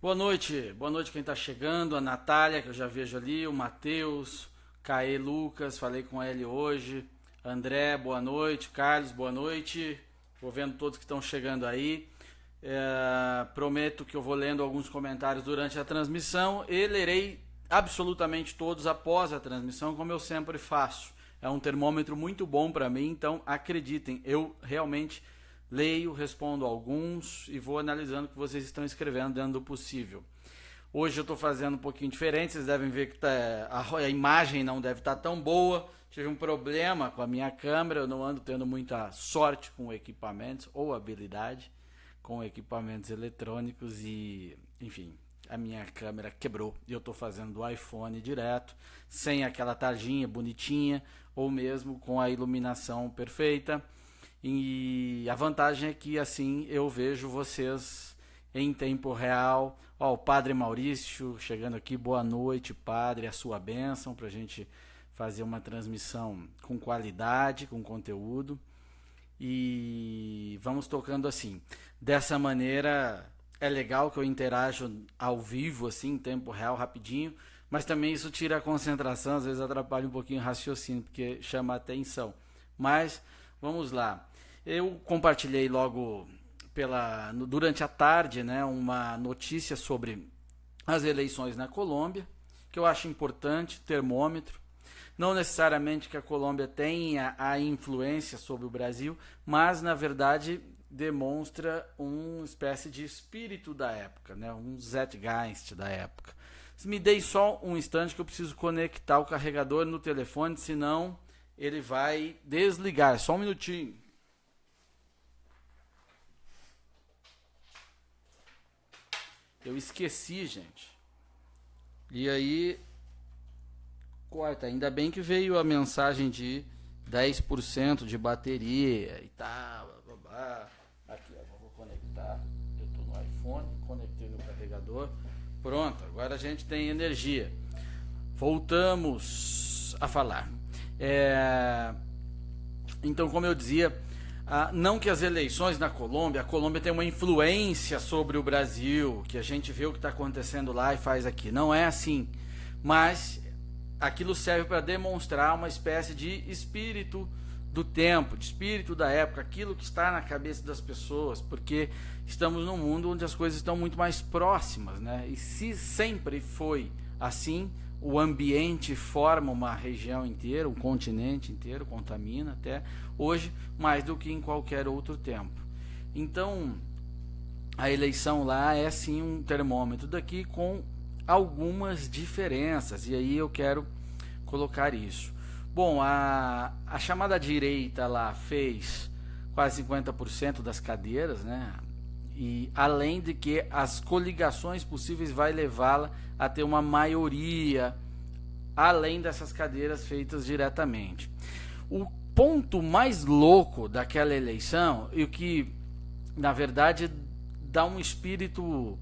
Boa noite quem está chegando, a Natália, que eu já vejo ali, o Matheus, Caê Lucas, falei com ele hoje, André, boa noite, Carlos, boa noite, vou vendo todos que estão chegando aí. Prometo que eu vou lendo alguns comentários durante a transmissão e lerei absolutamente todos após a transmissão, como eu sempre faço. É um termômetro muito bom para mim, então acreditem, eu realmente leio, respondo alguns e vou analisando o que vocês estão escrevendo dentro do possível. Hoje eu estou fazendo um pouquinho diferente, vocês devem ver que a imagem não deve estar tão boa. Tive um problema com a minha câmera, eu não ando tendo muita sorte com equipamentos ou habilidade com equipamentos eletrônicos e, enfim, a minha câmera quebrou e eu estou fazendo do iPhone direto, sem aquela tarjinha bonitinha ou mesmo com a iluminação perfeita. E a vantagem é que assim eu vejo vocês em tempo real. Ó, o Padre Maurício chegando aqui, boa noite, Padre, a sua bênção para a gente fazer uma transmissão com qualidade, com conteúdo. E vamos tocando assim. Dessa maneira é legal que eu interajo ao vivo, assim, em tempo real, rapidinho, mas também isso tira a concentração, às vezes atrapalha um pouquinho o raciocínio, porque chama a atenção. Mas vamos lá. Eu compartilhei logo durante a tarde, né, uma notícia sobre as eleições na Colômbia, que eu acho importante, termômetro. Não necessariamente que a Colômbia tenha a influência sobre o Brasil, mas na verdade demonstra uma espécie de espírito da época, né, um Zeitgeist da época. Me dei só um instante que eu preciso conectar o carregador no telefone, senão ele vai desligar. Só um minutinho. Eu esqueci, gente. E aí, corta. Ainda bem que veio a mensagem de 10% de bateria e tal. Aqui, ó, vou conectar. Eu estou no iPhone, conectei no carregador. Pronto, agora a gente tem energia. Voltamos a falar. Então, como eu dizia, não que as eleições na Colômbia, a Colômbia tem uma influência sobre o Brasil, que a gente vê o que está acontecendo lá e faz aqui. Não é assim. Mas aquilo serve para demonstrar uma espécie de espírito do tempo, de espírito da época, aquilo que está na cabeça das pessoas, porque estamos num mundo onde as coisas estão muito mais próximas, né? E se sempre foi assim, o ambiente forma uma região inteira, um continente inteiro, contamina até hoje, mais do que em qualquer outro tempo. Então, a eleição lá é sim um termômetro daqui com algumas diferenças, e aí eu quero colocar isso. Bom, a chamada direita lá fez quase 50% das cadeiras, né? E além de que as coligações possíveis vai levá-la a ter uma maioria, além dessas cadeiras feitas diretamente. O ponto mais louco daquela eleição, e o que na verdade dá um espírito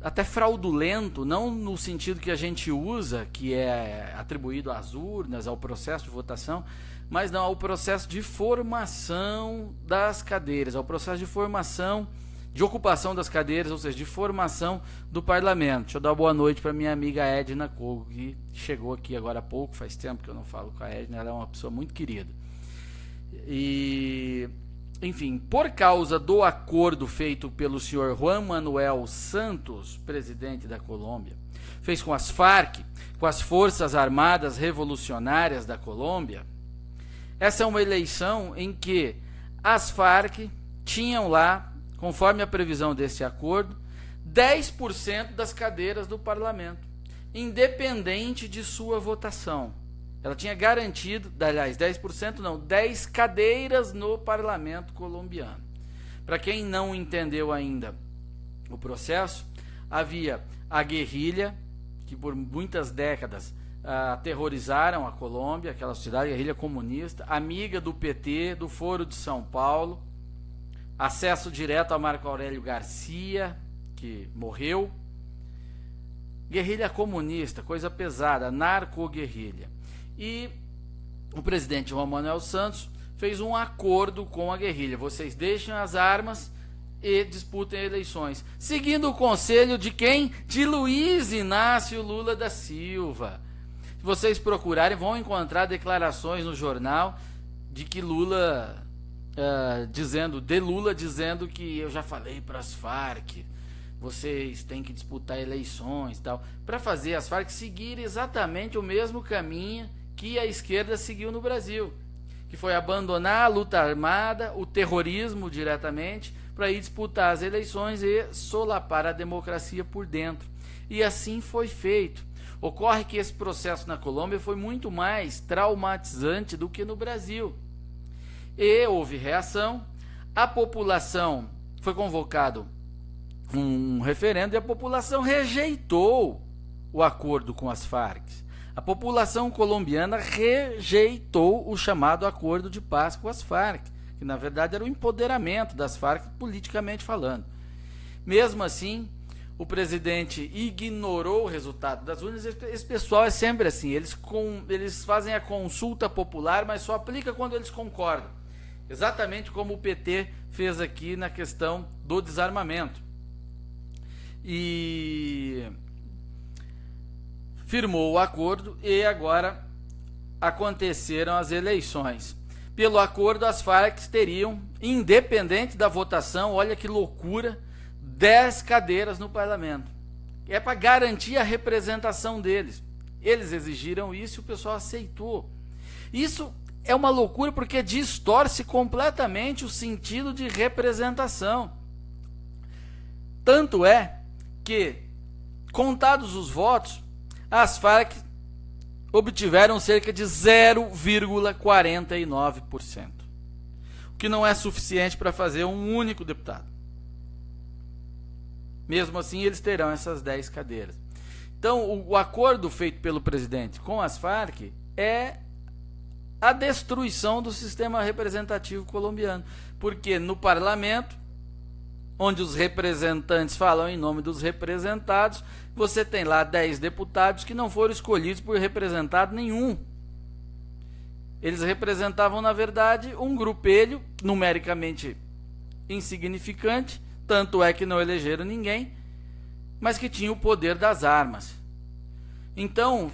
até fraudulento, não no sentido que a gente usa, que é atribuído às urnas, ao processo de votação, mas não ao processo de formação das cadeiras, ao processo de formação, de ocupação das cadeiras, ou seja, de formação do parlamento. Deixa eu dar boa noite para minha amiga Edna Kogo, que chegou aqui agora há pouco, faz tempo que eu não falo com a Edna, ela é uma pessoa muito querida. E, enfim, por causa do acordo feito pelo senhor Juan Manuel Santos, presidente da Colômbia, fez com as Farc, com as Forças Armadas Revolucionárias da Colômbia, essa é uma eleição em que as Farc tinham lá, conforme a previsão desse acordo, 10% das cadeiras do parlamento, independente de sua votação. Ela tinha garantido, aliás, 10% não, 10 cadeiras no parlamento colombiano. Para quem não entendeu ainda o processo, havia a guerrilha, que por muitas décadas aterrorizaram a Colômbia, aquela sociedade, a guerrilha comunista, amiga do PT, do Foro de São Paulo, acesso direto a Marco Aurélio Garcia, que morreu. Guerrilha comunista, coisa pesada, narco-guerrilha. E o presidente Juan Manuel Santos fez um acordo com a guerrilha. Vocês deixam as armas e disputem eleições, seguindo o conselho de quem? De Luiz Inácio Lula da Silva. Se vocês procurarem, vão encontrar declarações no jornal de que Lula dizendo que eu já falei para as Farc, vocês têm que disputar eleições e tal, para fazer as Farc seguirem exatamente o mesmo caminho que a esquerda seguiu no Brasil, que foi abandonar a luta armada, o terrorismo diretamente, para ir disputar as eleições e solapar a democracia por dentro. E assim foi feito. Ocorre que esse processo na Colômbia foi muito mais traumatizante do que no Brasil. E houve reação, a população, foi convocado um referendo e a população rejeitou o acordo com as Farc. A população colombiana rejeitou o chamado acordo de paz com as Farc, que na verdade era o empoderamento das Farc politicamente falando. Mesmo assim, o presidente ignorou o resultado das urnas. Esse pessoal é sempre assim, eles fazem a consulta popular, mas só aplica quando eles concordam. Exatamente como o PT fez aqui na questão do desarmamento. E firmou o acordo e agora aconteceram as eleições. Pelo acordo, as Farc teriam, independente da votação, olha que loucura, 10 cadeiras no parlamento. É para garantir a representação deles. Eles exigiram isso e o pessoal aceitou. Isso é uma loucura porque distorce completamente o sentido de representação. Tanto é que, contados os votos, as Farc obtiveram cerca de 0,49%, o que não é suficiente para fazer um único deputado. Mesmo assim, eles terão essas 10 cadeiras. Então, o acordo feito pelo presidente com as Farc é a destruição do sistema representativo colombiano, porque no parlamento, onde os representantes falam em nome dos representados, você tem lá 10 deputados que não foram escolhidos por representado nenhum. Eles representavam, na verdade, um grupelho numericamente insignificante, tanto é que não elegeram ninguém, mas que tinha o poder das armas. Então,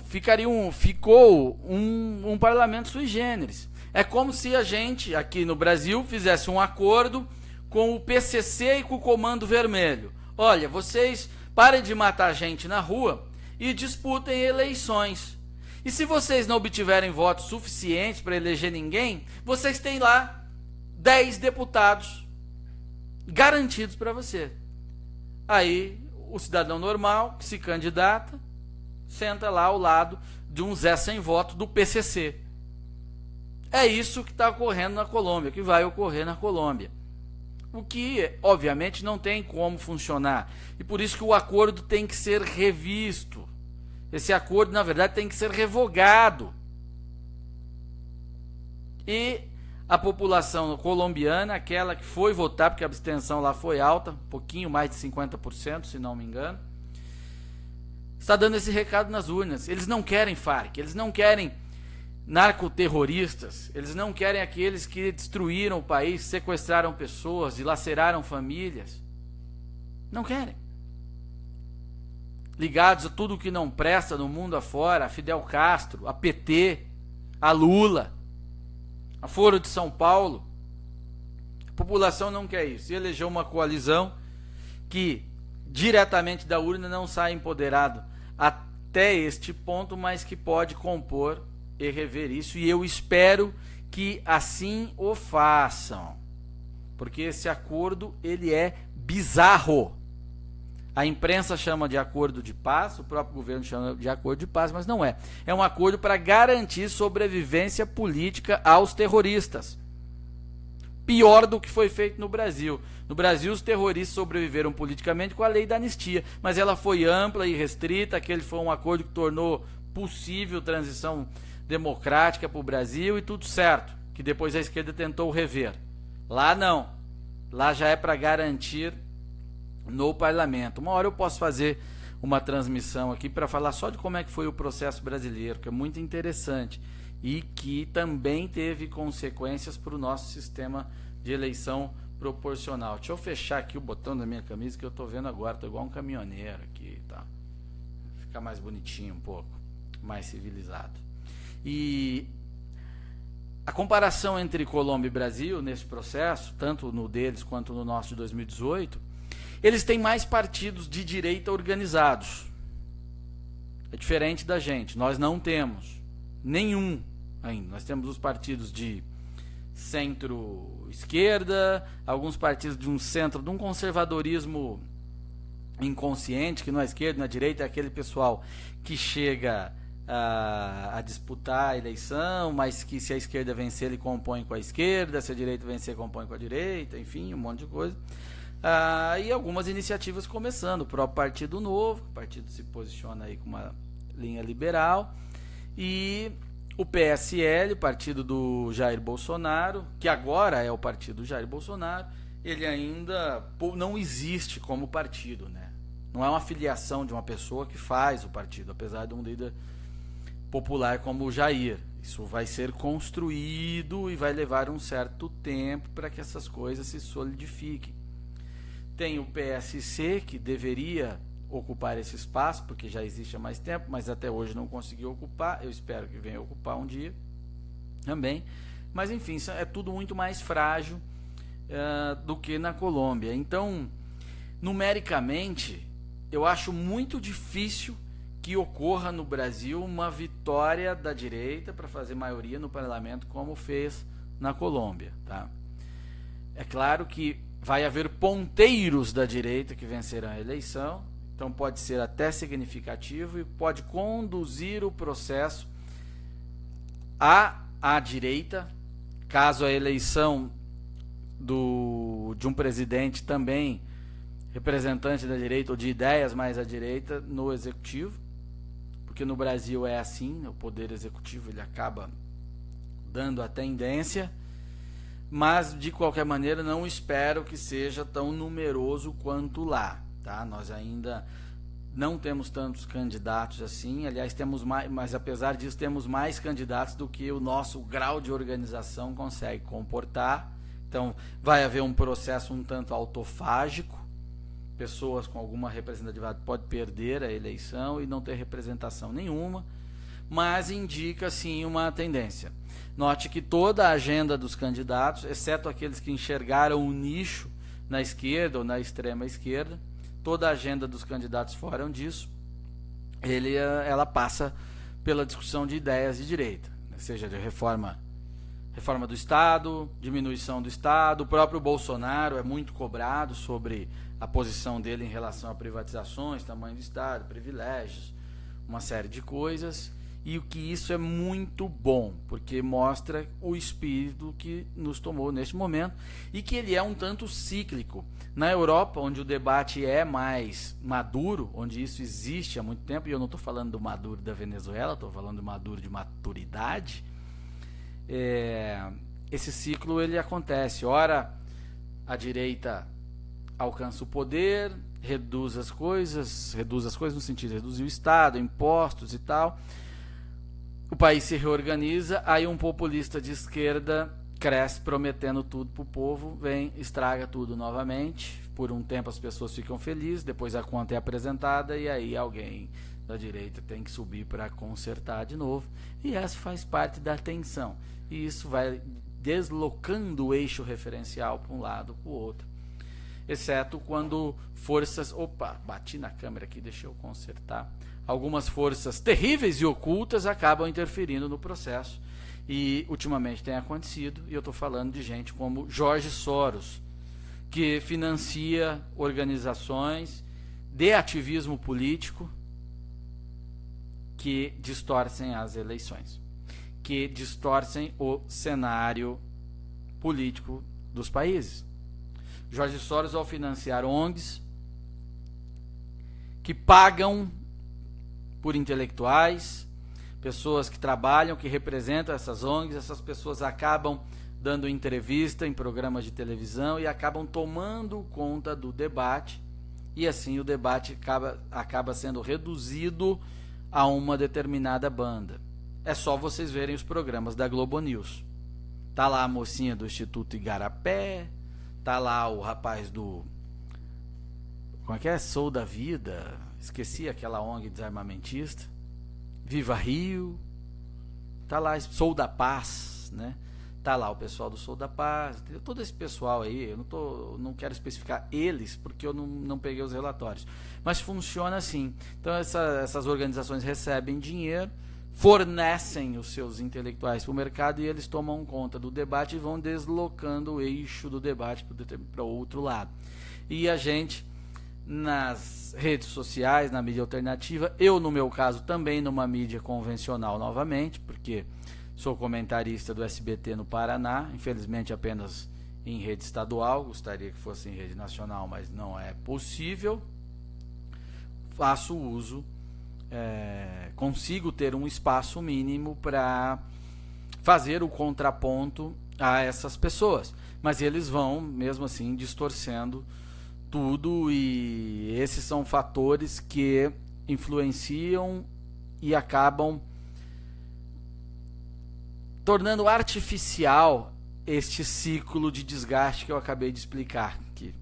ficou um parlamento sui generis. É como se a gente, aqui no Brasil, fizesse um acordo com o PCC e com o Comando Vermelho. Olha, vocês parem de matar gente na rua e disputem eleições. E se vocês não obtiverem votos suficientes para eleger ninguém, vocês têm lá 10 deputados garantidos para você. Aí, o cidadão normal que se candidata senta lá ao lado de um Zé sem voto do PCC. É isso que está ocorrendo na Colômbia, que vai ocorrer na Colômbia. O que, obviamente, não tem como funcionar. E por isso que o acordo tem que ser revisto. Esse acordo, na verdade, tem que ser revogado. E a população colombiana, aquela que foi votar, porque a abstenção lá foi alta, um pouquinho mais de 50%, se não me engano, está dando esse recado nas urnas. Eles não querem Farc, eles não querem narcoterroristas, eles não querem aqueles que destruíram o país, sequestraram pessoas, dilaceraram famílias. Não querem. Ligados a tudo que não presta no mundo afora, a Fidel Castro, a PT, a Lula, a Foro de São Paulo. A população não quer isso. E elegeu uma coalizão que diretamente da urna não sai empoderado até este ponto, mas que pode compor e rever isso, e eu espero que assim o façam, porque esse acordo ele é bizarro. A imprensa chama de acordo de paz, o próprio governo chama de acordo de paz, mas não é. É um acordo para garantir sobrevivência política aos terroristas. Pior do que foi feito no Brasil. No Brasil, os terroristas sobreviveram politicamente com a lei da anistia, mas ela foi ampla e restrita. Aquele foi um acordo que tornou possível transição democrática para o Brasil e tudo certo, que depois a esquerda tentou rever. Lá não. Lá já é para garantir no parlamento. Uma hora eu posso fazer uma transmissão aqui para falar só de como é que foi o processo brasileiro, que é muito interessante e que também teve consequências para o nosso sistema de eleição proporcional. Deixa eu fechar aqui o botão da minha camisa que eu tô vendo agora, tô igual um caminhoneiro aqui, tá? Ficar mais bonitinho um pouco, mais civilizado. E a comparação entre Colômbia e Brasil nesse processo, tanto no deles quanto no nosso de 2018, eles têm mais partidos de direita organizados. É diferente da gente, nós não temos nenhum ainda. Nós temos os partidos de centro-esquerda, alguns partidos de um centro, de um conservadorismo inconsciente, que não é esquerda, não é direita, é aquele pessoal que chega a disputar a eleição, mas que se a esquerda vencer, ele compõe com a esquerda, se a direita vencer, compõe com a direita, enfim, um monte de coisa. E algumas iniciativas começando, o próprio Partido Novo, o partido se posiciona aí com uma linha liberal, e o PSL, o partido do Jair Bolsonaro, que agora é o partido do Jair Bolsonaro, ele ainda não existe como partido, né? Não é uma filiação de uma pessoa que faz o partido, apesar de um líder popular como o Jair. Isso vai ser construído e vai levar um certo tempo para que essas coisas se solidifiquem. Tem o PSC, que deveria ocupar esse espaço, porque já existe há mais tempo, mas até hoje não conseguiu ocupar. Eu espero que venha ocupar um dia também. Mas enfim, é tudo muito mais frágil do que na Colômbia. Então, numericamente, eu acho muito difícil que ocorra no Brasil uma vitória da direita para fazer maioria no parlamento, como fez na Colômbia, tá? É claro que vai haver ponteiros da direita que vencerão a eleição, então pode ser até significativo e pode conduzir o processo à direita, caso a eleição de um presidente também representante da direita ou de ideias mais à direita no executivo, porque no Brasil é assim, o poder executivo ele acaba dando a tendência, mas de qualquer maneira não espero que seja tão numeroso quanto lá, tá? Nós ainda não temos tantos candidatos assim, aliás temos mais, mas apesar disso temos mais candidatos do que o nosso grau de organização consegue comportar. Então vai haver um processo um tanto autofágico, pessoas com alguma representatividade podem perder a eleição e não ter representação nenhuma, mas indica sim uma tendência. Note que toda a agenda dos candidatos, exceto aqueles que enxergaram um nicho na esquerda ou na extrema esquerda, toda a agenda dos candidatos fora disso, ela passa pela discussão de ideias de direita, seja de reforma do Estado, diminuição do Estado. O próprio Bolsonaro é muito cobrado sobre a posição dele em relação a privatizações, tamanho do Estado, privilégios, uma série de coisas, e o que isso é muito bom, porque mostra o espírito que nos tomou neste momento, e que ele é um tanto cíclico. Na Europa, onde o debate é mais maduro, onde isso existe há muito tempo, e eu não estou falando do maduro da Venezuela, estou falando do maduro de maturidade, esse ciclo ele acontece. Ora, a direita alcança o poder, reduz as coisas no sentido de reduzir o Estado, impostos e tal, o país se reorganiza, aí um populista de esquerda cresce prometendo tudo pro povo, vem, estraga tudo novamente, por um tempo as pessoas ficam felizes, depois a conta é apresentada e aí alguém da direita tem que subir para consertar de novo, e essa faz parte da tensão, e isso vai deslocando o eixo referencial para um lado para o outro, exceto quando forças, bati na câmera aqui, deixa eu consertar, algumas forças terríveis e ocultas acabam interferindo no processo, e ultimamente tem acontecido, e eu estou falando de gente como Jorge Soros, que financia organizações de ativismo político que distorcem as eleições, que distorcem o cenário político dos países. Jorge Soros, ao financiar ONGs que pagam por intelectuais, pessoas que trabalham, que representam essas ONGs, essas pessoas acabam dando entrevista em programas de televisão e acabam tomando conta do debate, e assim o debate acaba sendo reduzido a uma determinada banda. É só vocês verem os programas da Globo News. Tá lá a mocinha do Instituto Igarapé, Tá lá o rapaz do... Como é que é? Sou da Vida. Esqueci aquela ONG desarmamentista. Viva Rio. Tá lá, Sou da Paz, né? Tá lá o pessoal do Sou da Paz, todo esse pessoal aí. Eu não quero especificar eles, porque eu não peguei os relatórios. Mas funciona assim. Então essas organizações recebem dinheiro, fornecem os seus intelectuais para o mercado e eles tomam conta do debate e vão deslocando o eixo do debate para o outro lado. E a gente, nas redes sociais, na mídia alternativa, eu no meu caso também numa mídia convencional novamente, porque sou comentarista do SBT no Paraná, infelizmente apenas em rede estadual, gostaria que fosse em rede nacional, mas não é possível. Faço uso, consigo ter um espaço mínimo para fazer o contraponto a essas pessoas, mas eles vão mesmo assim distorcendo tudo, e esses são fatores que influenciam e acabam tornando artificial este ciclo de desgaste que eu acabei de explicar, que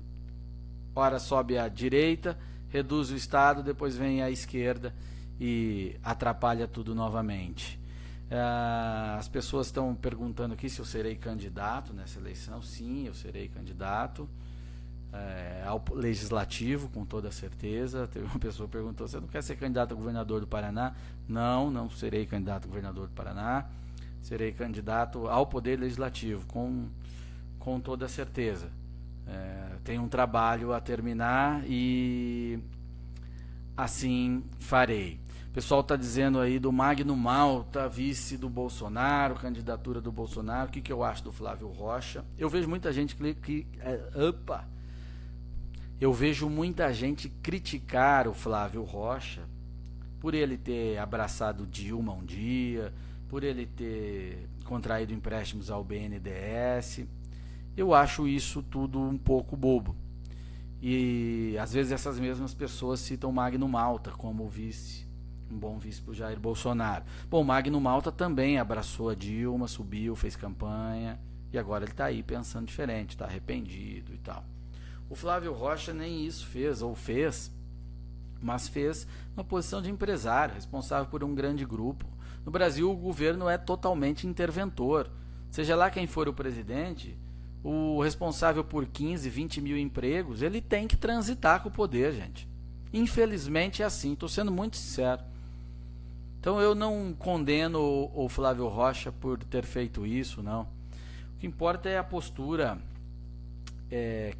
ora sobe a direita, reduz o Estado, depois vem a esquerda e atrapalha tudo novamente. As pessoas estão perguntando aqui se eu serei candidato nessa eleição. Sim, eu serei candidato ao legislativo, com toda certeza. Teve uma pessoa que perguntou: você não quer ser candidato a governador do Paraná? Não serei candidato a governador do Paraná. Serei candidato ao Poder Legislativo, com toda certeza. Tenho um trabalho a terminar e assim farei. O pessoal está dizendo aí do Magno Malta, vice do Bolsonaro, candidatura do Bolsonaro. O que eu acho do Flávio Rocha? Eu vejo muita gente eu vejo muita gente criticar o Flávio Rocha por ele ter abraçado Dilma um dia, por ele ter contraído empréstimos ao BNDES. Eu acho isso tudo um pouco bobo. E às vezes essas mesmas pessoas citam Magno Malta como vice, um bom vice para o Jair Bolsonaro. Bom, Magno Malta também abraçou a Dilma, subiu, fez campanha, e agora ele está aí pensando diferente, está arrependido e tal. O Flávio Rocha nem isso fez, mas fez uma posição de empresário, responsável por um grande grupo. No Brasil, o governo é totalmente interventor. Seja lá quem for o presidente, o responsável por 15, 20 mil empregos, ele tem que transitar com o poder, gente. Infelizmente é assim, estou sendo muito sincero. Então eu não condeno o Flávio Rocha por ter feito isso, não. O que importa é a postura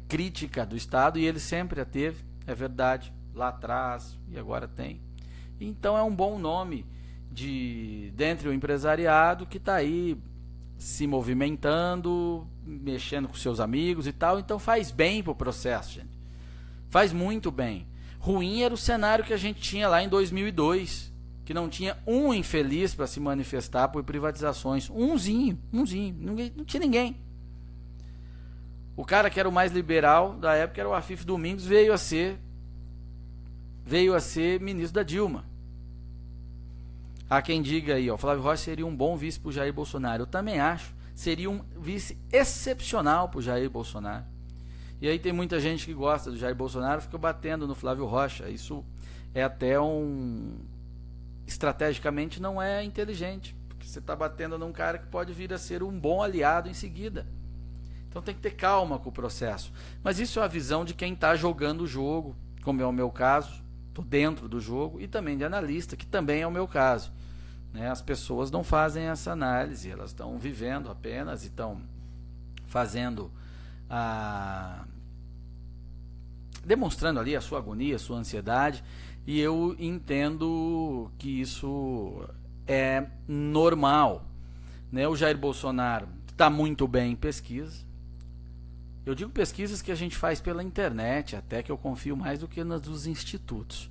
crítica do Estado, e ele sempre a teve, é verdade, lá atrás e agora tem. Então é um bom nome dentre o empresariado que está aí se movimentando, mexendo com seus amigos e tal. Então faz bem pro processo, gente. Faz muito bem. Ruim era o cenário que a gente tinha lá em 2002, que não tinha um infeliz para se manifestar por privatizações. Umzinho. Não tinha ninguém. O cara que era o mais liberal da época era o Afif Domingos, veio a ser ministro da Dilma. Há quem diga aí, Flávio Rocha seria um bom vice para o Jair Bolsonaro. Eu também acho. Seria um vice excepcional para o Jair Bolsonaro. E aí tem muita gente que gosta do Jair Bolsonaro, fica batendo no Flávio Rocha. Isso é até estrategicamente não é inteligente, porque você está batendo num cara que pode vir a ser um bom aliado em seguida. Então tem que ter calma com o processo. Mas isso é a visão de quem está jogando o jogo, como é o meu caso. Estou dentro do jogo, e também de analista, que também é o meu caso. As pessoas não fazem essa análise, elas estão vivendo apenas e estão fazendo demonstrando ali a sua agonia, a sua ansiedade, e eu entendo que isso é normal. O Jair Bolsonaro está muito bem em pesquisa. Eu digo pesquisas que a gente faz pela internet, até que eu confio mais do que nas dos institutos.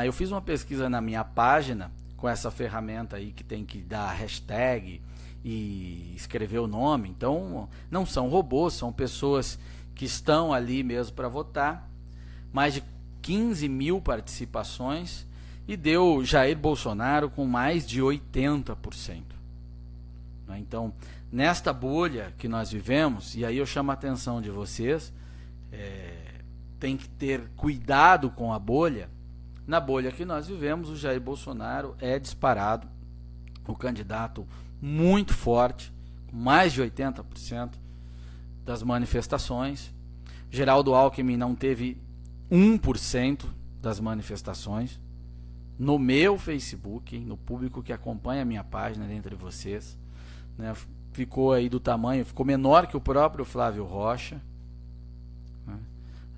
Eu fiz uma pesquisa na minha página, com essa ferramenta aí que tem que dar hashtag e escrever o nome. Então, não são robôs, são pessoas que estão ali mesmo para votar. Mais de 15 mil participações, e deu Jair Bolsonaro com mais de 80%. né? Então, nesta bolha que nós vivemos, e aí eu chamo a atenção de vocês, tem que ter cuidado com a bolha. Na bolha que nós vivemos, o Jair Bolsonaro é disparado o candidato muito forte, com mais de 80% das manifestações. Geraldo Alckmin não teve 1% das manifestações. No meu Facebook, no público que acompanha a minha página, dentre vocês, né, ficou aí do tamanho, ficou menor que o próprio Flávio Rocha, né?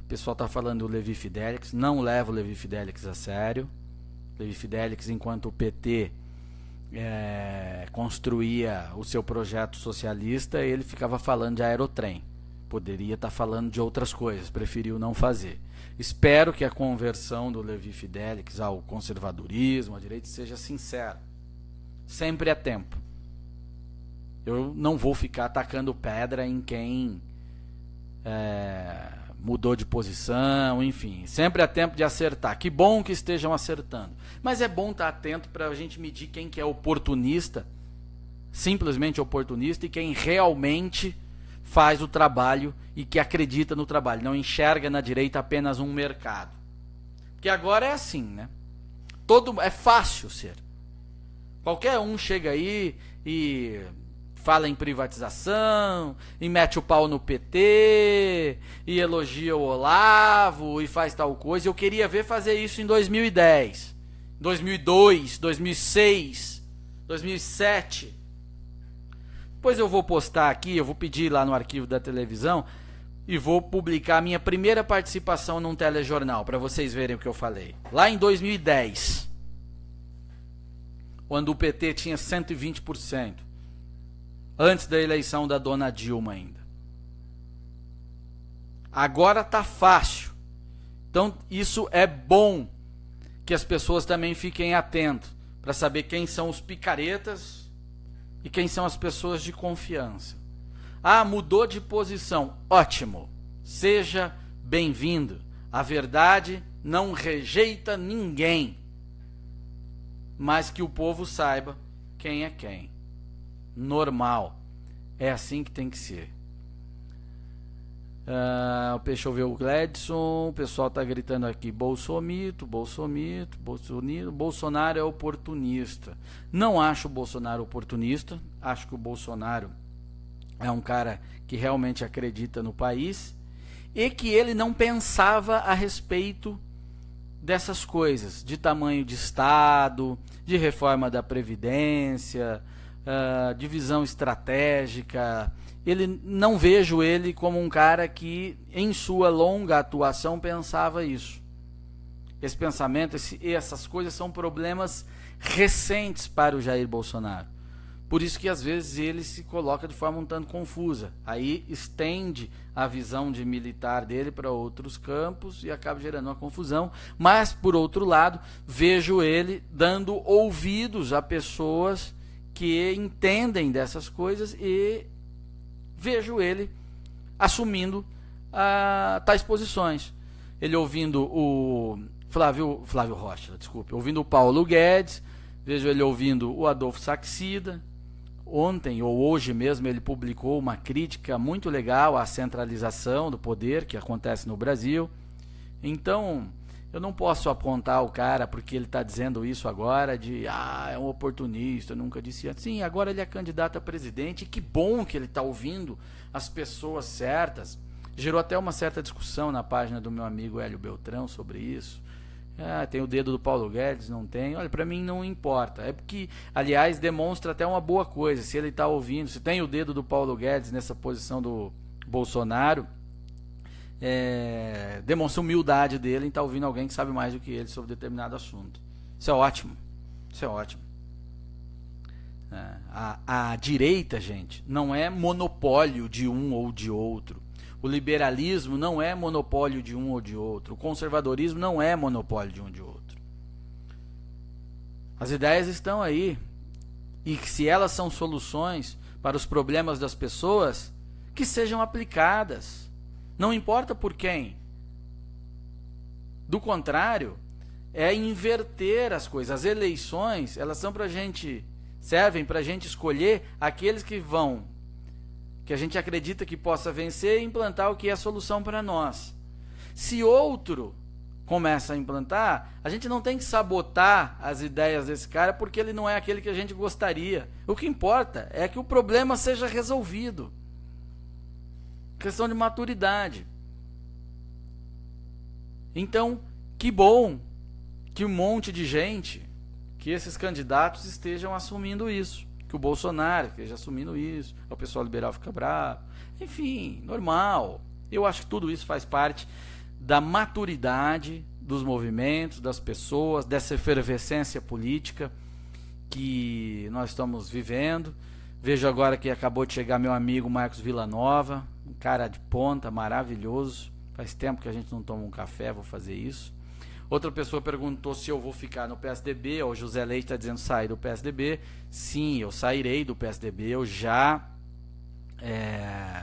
O pessoal está falando do Levi Fidelix, não leva o Levi Fidelix a sério. Levi Fidelix, enquanto o PT construía o seu projeto socialista, ele ficava falando de aerotrem. Poderia estar falando de outras coisas, preferiu não fazer. Espero que a conversão do Levi Fidelix ao conservadorismo, à direita, seja sincera. Sempre é tempo. Eu não vou ficar atacando pedra em quem mudou de posição, enfim. Sempre é tempo de acertar. Que bom que estejam acertando. Mas é bom estar atento para a gente medir quem que é oportunista, simplesmente oportunista, e quem realmente faz o trabalho e que acredita no trabalho, não enxerga na direita apenas um mercado. Porque agora é assim, né? É fácil ser. Qualquer um chega aí e fala em privatização, e mete o pau no PT, e elogia o Olavo, e faz tal coisa. Eu queria ver fazer isso em 2010, 2002, 2006, 2007... Depois eu vou postar aqui, eu vou pedir lá no arquivo da televisão e vou publicar a minha primeira participação num telejornal, para vocês verem o que eu falei. Lá em 2010, quando o PT tinha 120%, antes da eleição da dona Dilma ainda. Agora tá fácil. Então isso é bom que as pessoas também fiquem atentas para saber quem são os picaretas e quem são as pessoas de confiança. Ah, mudou de posição. Ótimo. Seja bem-vindo. A verdade não rejeita ninguém. Mas que o povo saiba quem é quem. Normal. É assim que tem que ser. Deixa eu ver o Gladson. O pessoal está gritando aqui: Bolsomito, Bolsomito, Bolsonaro. Bolsonaro é oportunista. Não acho o Bolsonaro oportunista. Acho que o Bolsonaro é um cara que realmente acredita no país e que ele não pensava a respeito dessas coisas, de tamanho de Estado, de reforma da Previdência, divisão estratégica. Não vejo ele como um cara que, em sua longa atuação, pensava isso. Esse pensamento, essas coisas são problemas recentes para o Jair Bolsonaro. Por isso que, às vezes, ele se coloca de forma um tanto confusa. Aí estende a visão de militar dele para outros campos e acaba gerando uma confusão. Mas, por outro lado, vejo ele dando ouvidos a pessoas que entendem dessas coisas e vejo ele assumindo tais posições. Ele ouvindo o Flávio Rocha, ouvindo o Paulo Guedes, vejo ele ouvindo o Adolfo Saxida. Ontem ou hoje mesmo ele publicou uma crítica muito legal à centralização do poder que acontece no Brasil. Então, eu não posso apontar o cara porque ele está dizendo isso agora de é um oportunista, eu nunca disse antes. Sim, agora ele é candidato a presidente e que bom que ele está ouvindo as pessoas certas. Gerou até uma certa discussão na página do meu amigo Hélio Beltrão sobre isso. Tem o dedo do Paulo Guedes, não tem. Olha, para mim não importa. É porque, aliás, demonstra até uma boa coisa. Se ele está ouvindo, se tem o dedo do Paulo Guedes nessa posição do Bolsonaro, demonstra humildade dele em estar ouvindo alguém que sabe mais do que ele sobre determinado assunto. Isso é ótimo. Isso é ótimo. A direita, gente, não é monopólio de um ou de outro. O liberalismo não é monopólio de um ou de outro. O conservadorismo não é monopólio de um ou de outro. As ideias estão aí. E se elas são soluções para os problemas das pessoas, que sejam aplicadas. Não importa por quem. Do contrário, é inverter as coisas. As eleições, elas são para a gente servem para a gente escolher aqueles que a gente acredita que possa vencer e implantar o que é a solução para nós. Se outro começa a implantar, a gente não tem que sabotar as ideias desse cara porque ele não é aquele que a gente gostaria. O que importa é que o problema seja resolvido. Questão de maturidade. Então, que bom que um monte de gente, que esses candidatos estejam assumindo isso. Que o Bolsonaro esteja assumindo isso. O pessoal liberal fica bravo. Enfim, normal. Eu acho que tudo isso faz parte da maturidade dos movimentos, das pessoas, dessa efervescência política que nós estamos vivendo. Vejo agora que acabou de chegar meu amigo Marcos Villanova, um cara de ponta, maravilhoso. Faz tempo que a gente não toma um café, vou fazer isso. Outra pessoa perguntou se eu vou ficar no PSDB. O José Leite está dizendo sair do PSDB. Sim, eu sairei do PSDB. Eu já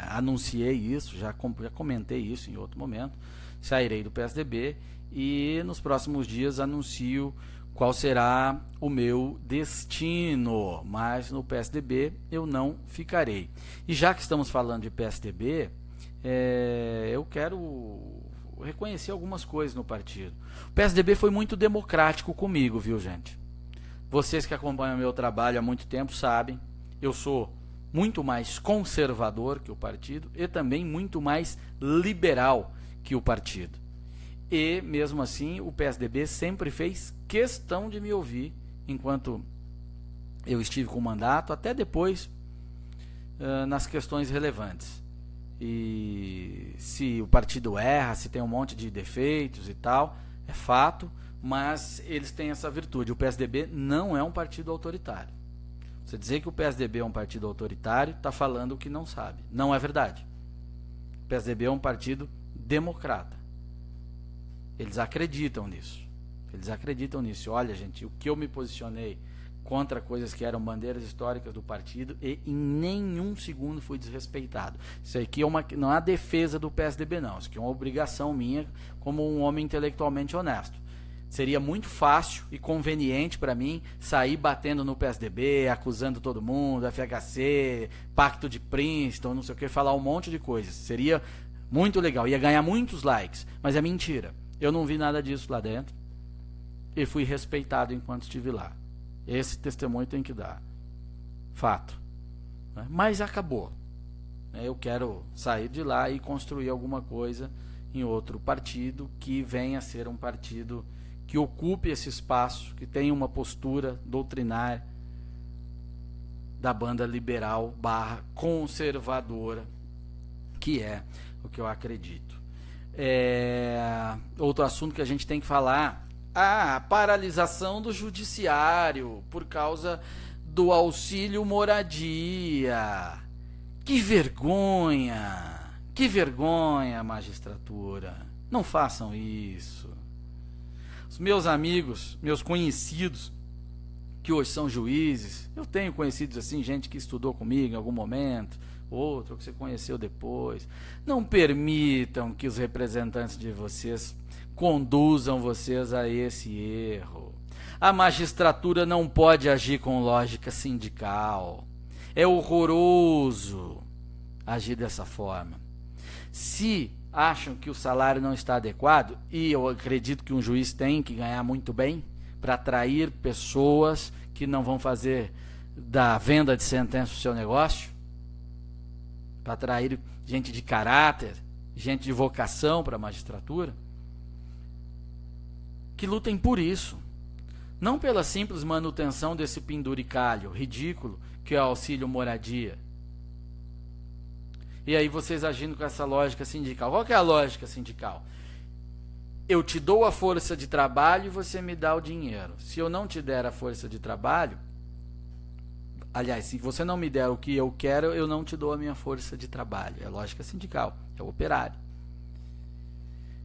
anunciei isso, já comentei isso em outro momento. Sairei do PSDB e nos próximos dias anuncio qual será o meu destino. Mas no PSDB eu não ficarei. E já que estamos falando de PSDB, eu quero reconhecer algumas coisas no partido. O PSDB foi muito democrático comigo, viu, gente? Vocês que acompanham meu trabalho há muito tempo sabem, eu sou muito mais conservador que o partido e também muito mais liberal que o partido. E, mesmo assim, o PSDB sempre fez questão de me ouvir enquanto eu estive com o mandato, até depois, nas questões relevantes. E se o partido erra, se tem um monte de defeitos e tal, é fato, mas eles têm essa virtude. O PSDB não é um partido autoritário. Você dizer que o PSDB é um partido autoritário, está falando o que não sabe. Não é verdade. O PSDB é um partido democrata. Eles acreditam nisso. Eles acreditam nisso. Olha, gente, o que eu me posicionei contra coisas que eram bandeiras históricas do partido e em nenhum segundo fui desrespeitado. Isso aqui não é a defesa do PSDB, não. Isso aqui é uma obrigação minha como um homem intelectualmente honesto. Seria muito fácil e conveniente para mim sair batendo no PSDB, acusando todo mundo, FHC, Pacto de Princeton, não sei o que, falar um monte de coisas. Seria muito legal, ia ganhar muitos likes, mas é mentira. Eu não vi nada disso lá dentro e fui respeitado enquanto estive lá. Esse testemunho tem que dar. Fato. Mas acabou. Eu quero sair de lá e construir alguma coisa em outro partido que venha a ser um partido que ocupe esse espaço, que tenha uma postura doutrinária da banda liberal / conservadora, que é o que eu acredito. Outro assunto que a gente tem que falar: a paralisação do judiciário por causa do auxílio moradia. Que vergonha! Que vergonha, magistratura! Não façam isso. Os meus amigos, meus conhecidos, que hoje são juízes, eu tenho conhecidos assim, gente que estudou comigo em algum momento, outro que você conheceu depois. Não permitam que os representantes de vocês conduzam vocês a esse erro. A magistratura não pode agir com lógica sindical. É horroroso agir dessa forma. Se acham que o salário não está adequado, e eu acredito que um juiz tem que ganhar muito bem para atrair pessoas que não vão fazer da venda de sentença o seu negócio, para atrair gente de caráter, gente de vocação para a magistratura, que lutem por isso, não pela simples manutenção desse penduricalho ridículo que é o auxílio moradia. E aí vocês agindo com essa lógica sindical. Qual que é a lógica sindical? Eu te dou a força de trabalho e você me dá o dinheiro. Se eu não te der a força de trabalho, aliás, se você não me der o que eu quero, eu não te dou a minha força de trabalho. É lógica sindical, é o operário.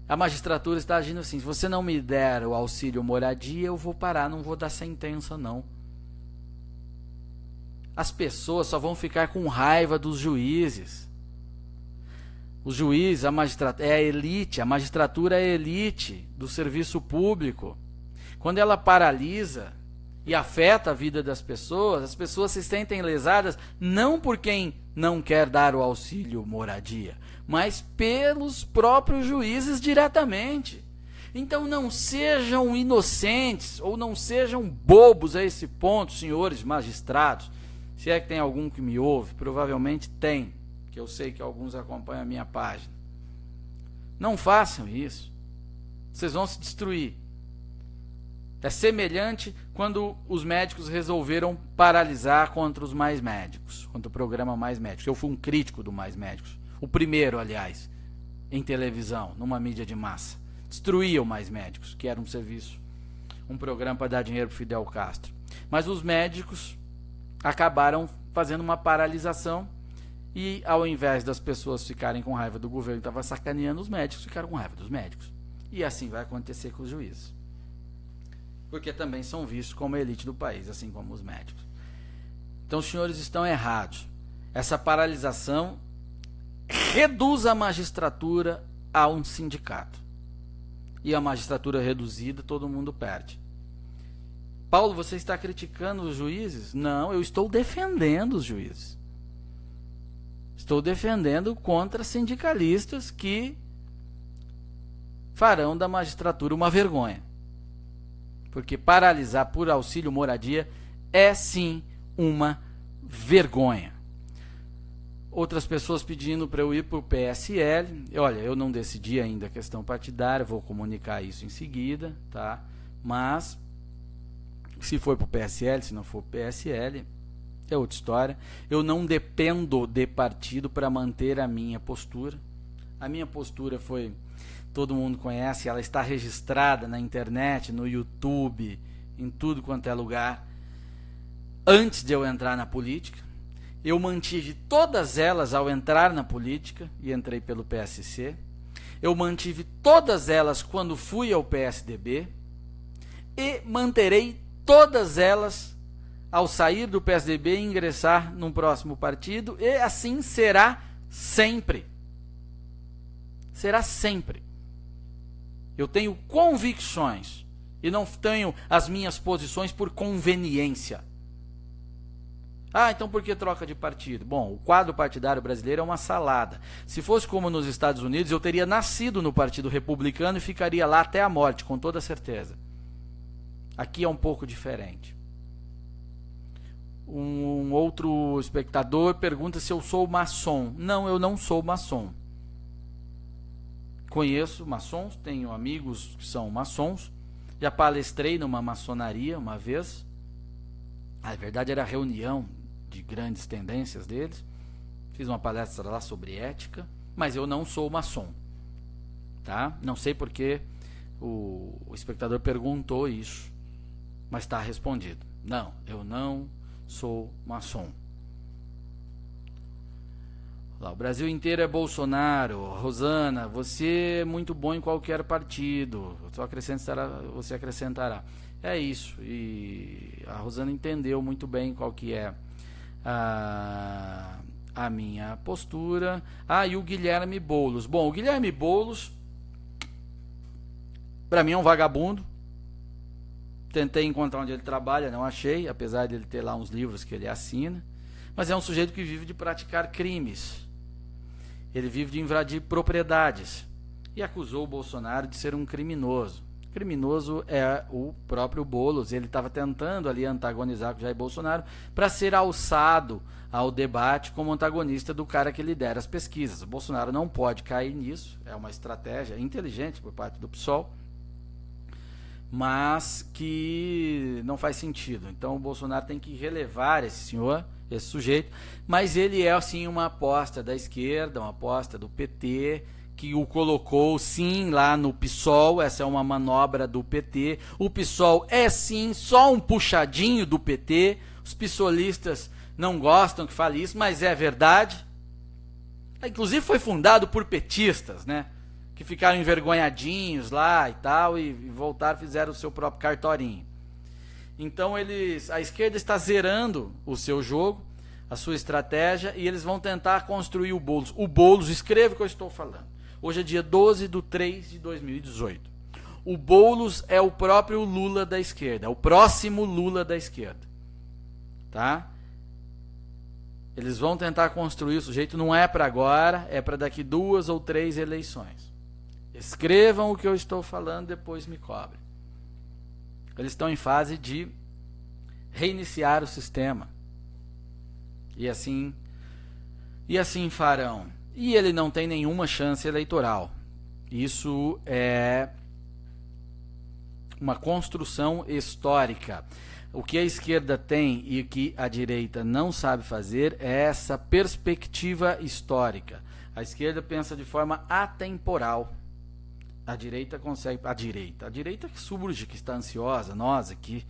A magistratura está agindo assim: se você não me der o auxílio moradia, eu vou parar, não vou dar sentença, não. As pessoas só vão ficar com raiva dos juízes. Os juízes, a magistratura é a elite, a magistratura é a elite do serviço público. Quando ela paralisa, e afeta a vida das pessoas, as pessoas se sentem lesadas não por quem não quer dar o auxílio moradia, mas pelos próprios juízes diretamente. Então não sejam inocentes ou não sejam bobos a esse ponto, senhores magistrados. Se é que tem algum que me ouve, provavelmente tem, que eu sei que alguns acompanham a minha página. Não façam isso. Vocês vão se destruir. É semelhante quando os médicos resolveram paralisar contra os Mais Médicos, contra o programa Mais Médicos. Eu fui um crítico do Mais Médicos. O primeiro, aliás, em televisão, numa mídia de massa. Destruía o Mais Médicos, que era um serviço, um programa para dar dinheiro para Fidel Castro. Mas os médicos acabaram fazendo uma paralisação e, ao invés das pessoas ficarem com raiva do governo que estava sacaneando os médicos, ficaram com raiva dos médicos. E assim vai acontecer com os juízes. Porque também são vistos como a elite do país, assim como os médicos. Então os senhores estão errados. Essa paralisação reduz a magistratura a um sindicato. E a magistratura reduzida, todo mundo perde. Paulo, você está criticando os juízes? Não, eu estou defendendo os juízes. Estou defendendo contra sindicalistas que farão da magistratura uma vergonha. Porque paralisar por auxílio moradia é sim uma vergonha. Outras pessoas pedindo para eu ir para o PSL. Olha, eu não decidi ainda a questão partidária, vou comunicar isso em seguida, tá? Mas, se for para o PSL, se não for para o PSL, é outra história. Eu não dependo de partido para manter a minha postura. A minha postura foi, todo mundo conhece, ela está registrada na internet, no YouTube, em tudo quanto é lugar. Antes de eu entrar na política, eu mantive todas elas ao entrar na política, e entrei pelo PSC. Eu mantive todas elas quando fui ao PSDB, e manterei todas elas ao sair do PSDB e ingressar num próximo partido, e assim será sempre. Será sempre. Eu tenho convicções e não tenho as minhas posições por conveniência. Ah, então por que troca de partido? Bom, o quadro partidário brasileiro é uma salada. Se fosse como nos Estados Unidos, eu teria nascido no Partido Republicano e ficaria lá até a morte, com toda certeza. Aqui é um pouco diferente. Um outro espectador pergunta se eu sou maçom. Não, eu não sou maçom. Conheço maçons, tenho amigos que são maçons. Já palestrei numa maçonaria uma vez. Na verdade era reunião de grandes tendências deles. Fiz uma palestra lá sobre ética, mas eu não sou maçom. Tá? Não sei porque o espectador perguntou isso, mas está respondido. Não, eu não sou maçom. Lá, o Brasil inteiro é Bolsonaro. Rosana, você é muito bom em qualquer partido. Você acrescentará. É isso. E a Rosana entendeu muito bem qual que é a minha postura. Ah, e o Guilherme Boulos. Bom, o Guilherme Boulos, para mim é um vagabundo. Tentei encontrar onde ele trabalha, não achei, apesar de ele ter lá uns livros que ele assina. Mas é um sujeito que vive de praticar crimes. Ele vive de invadir propriedades. E acusou o Bolsonaro de ser um criminoso. Criminoso é o próprio Boulos. Ele estava tentando ali antagonizar com o Jair Bolsonaro para ser alçado ao debate como antagonista do cara que lidera as pesquisas. O Bolsonaro não pode cair nisso. É uma estratégia inteligente por parte do PSOL, mas que não faz sentido. Então o Bolsonaro tem que relevar esse senhor, esse sujeito, mas ele é assim uma aposta da esquerda, uma aposta do PT, que o colocou sim lá no PSOL. Essa é uma manobra do PT. O PSOL é sim só um puxadinho do PT. Os psolistas não gostam que fale isso, mas é verdade. Inclusive foi fundado por petistas, né? Que ficaram envergonhadinhos lá e tal, e voltaram, fizeram o seu próprio cartorinho. Então a esquerda está zerando o seu jogo, a sua estratégia, e eles vão tentar construir o Boulos. O Boulos, escreva o que eu estou falando. Hoje é dia 12/3/2018. O Boulos é o próprio Lula da esquerda, é o próximo Lula da esquerda. Tá? Eles vão tentar construir, o sujeito não é para agora, é para daqui 2 ou 3 eleições. Escrevam o que eu estou falando, depois me cobrem. Eles estão em fase de reiniciar o sistema. E assim farão. E ele não tem nenhuma chance eleitoral. Isso é uma construção histórica. O que a esquerda tem e que a direita não sabe fazer é essa perspectiva histórica. A esquerda pensa de forma atemporal. A direita consegue... A direita que surge, que está ansiosa, nós aqui,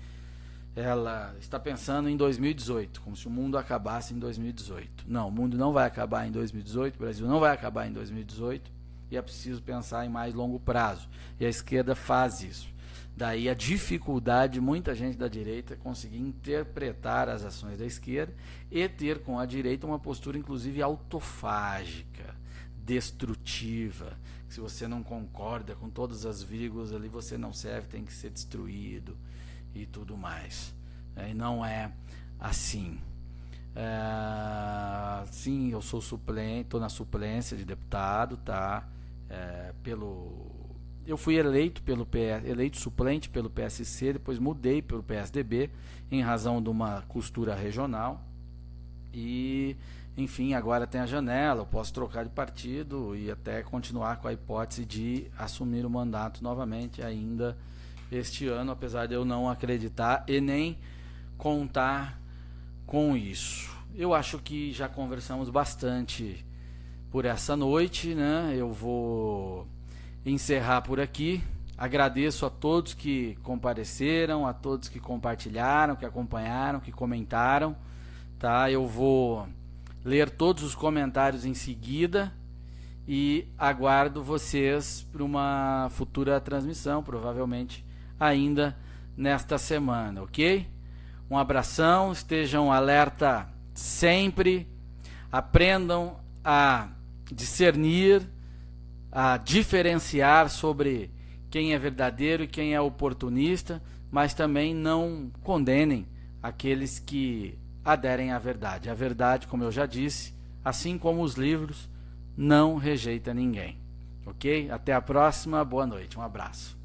ela está pensando em 2018, como se o mundo acabasse em 2018. Não, o mundo não vai acabar em 2018, o Brasil não vai acabar em 2018, e é preciso pensar em mais longo prazo. E a esquerda faz isso. Daí a dificuldade de muita gente da direita conseguir interpretar as ações da esquerda e ter com a direita uma postura inclusive autofágica, destrutiva. Se você não concorda com todas as vírgulas ali, você não serve, tem que ser destruído e tudo mais. E não é assim. Sim, eu sou suplente, estou na suplência de deputado, tá? Eu fui eleito suplente pelo PSC, depois mudei pelo PSDB em razão de uma costura regional e, enfim, agora tem a janela, eu posso trocar de partido e até continuar com a hipótese de assumir o mandato novamente ainda este ano, apesar de eu não acreditar e nem contar com isso. Eu acho que já conversamos bastante por essa noite, né? Eu vou encerrar por aqui. Agradeço a todos que compareceram, a todos que compartilharam, que acompanharam, que comentaram, tá? Eu vou ler todos os comentários em seguida e aguardo vocês para uma futura transmissão, provavelmente ainda nesta semana, ok? Um abração, estejam alerta sempre, aprendam a discernir, a diferenciar sobre quem é verdadeiro e quem é oportunista, mas também não condenem aqueles que aderem à verdade. A verdade, como eu já disse, assim como os livros, não rejeita ninguém. Ok? Até a próxima, boa noite, um abraço.